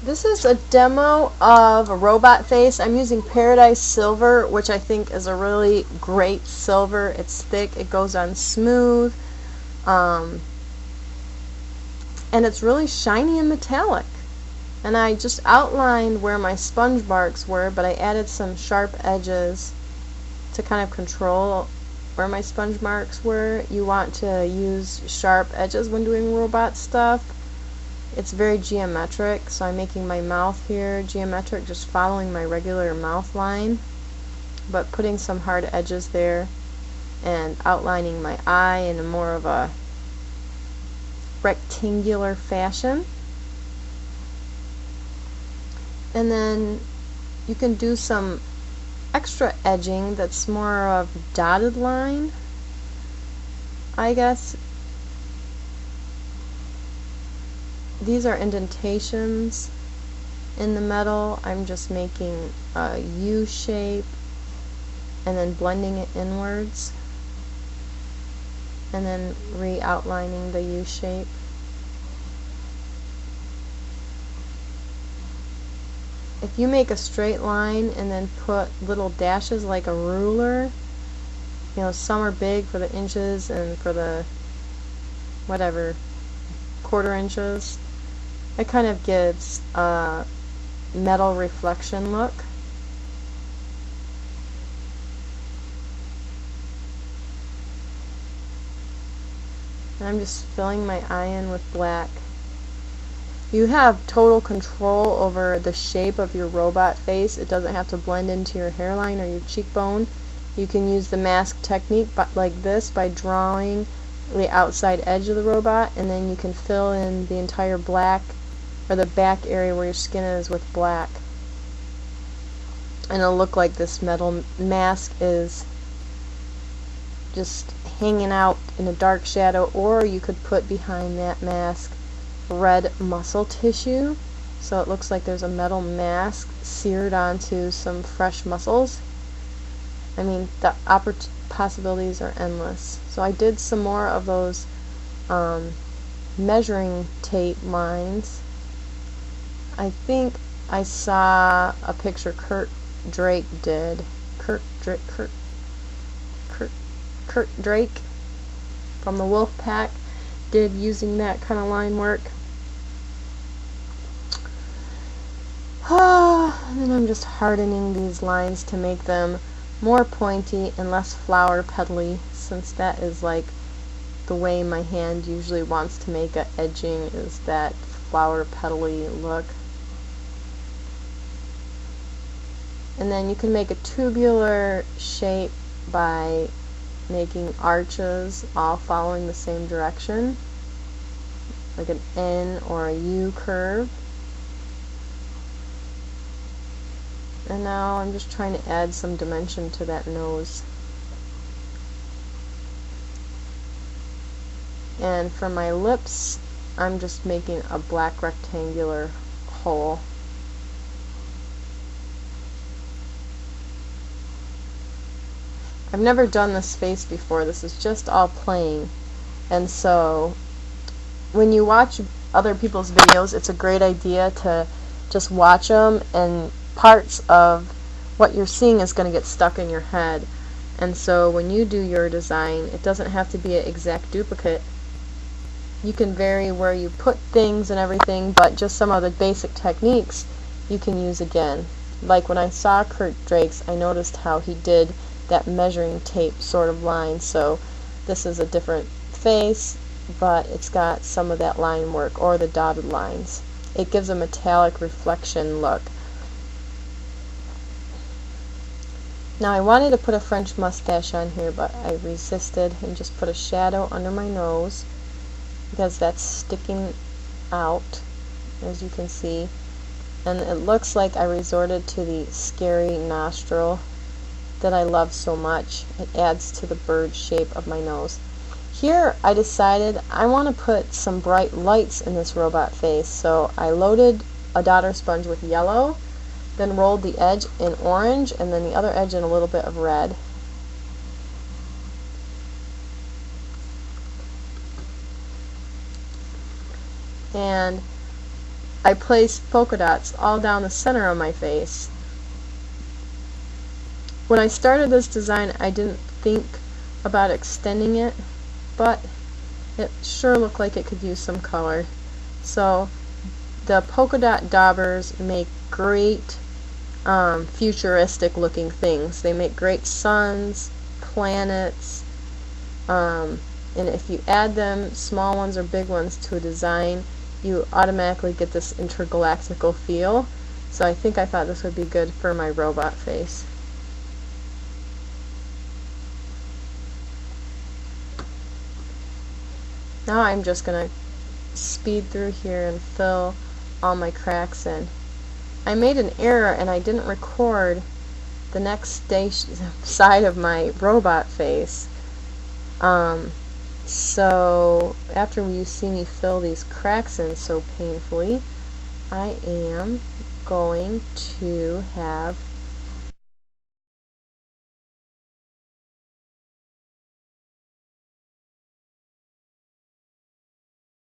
This is a demo of a robot face. I'm using Paradise Silver, which I think is a really great silver. It's thick, it goes on smooth, and it's really shiny and metallic. And I just outlined where my sponge marks were, but I added some sharp edges to kind of control where my sponge marks were. You want to use sharp edges when doing robot stuff. It's very geometric, so I'm making my mouth here geometric, just following my regular mouth line, but putting some hard edges there and outlining my eye in a more of a rectangular fashion. And then you can do some extra edging that's more of dotted line, I guess. These are indentations in the metal. I'm just making a U shape and then blending it inwards and then re-outlining the U shape. If you make a straight line and then put little dashes like a ruler, you know, some are big for the inches and for the whatever, quarter inches, it kind of gives a metal reflection look. And I'm just filling my eye in with black. You have total control over the shape of your robot face. It doesn't have to blend into your hairline or your cheekbone. You can use the mask technique like this by drawing the outside edge of the robot, and then you can fill in the entire black or the back area where your skin is with black. And it'll look like this metal mask is just hanging out in a dark shadow, or you could put behind that mask red muscle tissue, so it looks like there's a metal mask seared onto some fresh muscles. I mean, the possibilities are endless. So I did some more of those measuring tape lines. I think I saw a picture Kurt Drake did. Kurt Drake from the Wolf Pack did using that kind of line work. And then I'm just hardening these lines to make them more pointy and less flower petally, since that is like the way my hand usually wants to make a edging, is that flower petally look. And then you can make a tubular shape by making arches all following the same direction, like an N or a U curve. And now I'm just trying to add some dimension to that nose. And for my lips, I'm just making a black rectangular hole. I've never done this face before. This is just all playing. And so when you watch other people's videos, it's a great idea to just watch them, and parts of what you're seeing is going to get stuck in your head. And so when you do your design, it doesn't have to be an exact duplicate. You can vary where you put things and everything, but just some of the basic techniques you can use again. Like when I saw Kurt Drake's, I noticed how he did that measuring tape sort of line. So this is a different face, but it's got some of that line work, or the dotted lines. It gives a metallic reflection look. Now I wanted to put a French mustache on here, but I resisted and just put a shadow under my nose because that's sticking out, as you can see. And it looks like I resorted to the scary nostril that I love so much. It adds to the bird shape of my nose. Here I decided I want to put some bright lights in this robot face, so I loaded a daughter sponge with yellow, then rolled the edge in orange, and then the other edge in a little bit of red. And I placed polka dots all down the center of my face. When I started this design, I didn't think about extending it, but it sure looked like it could use some color. So the polka dot daubers make great futuristic looking things. They make great suns, planets, and if you add them, small ones or big ones, to a design, you automatically get this intergalactical feel. So I thought this would be good for my robot face. Now I'm just going to speed through here and fill all my cracks in. I made an error and I didn't record the next side of my robot face. So after you see me fill these cracks in so painfully, I am going to have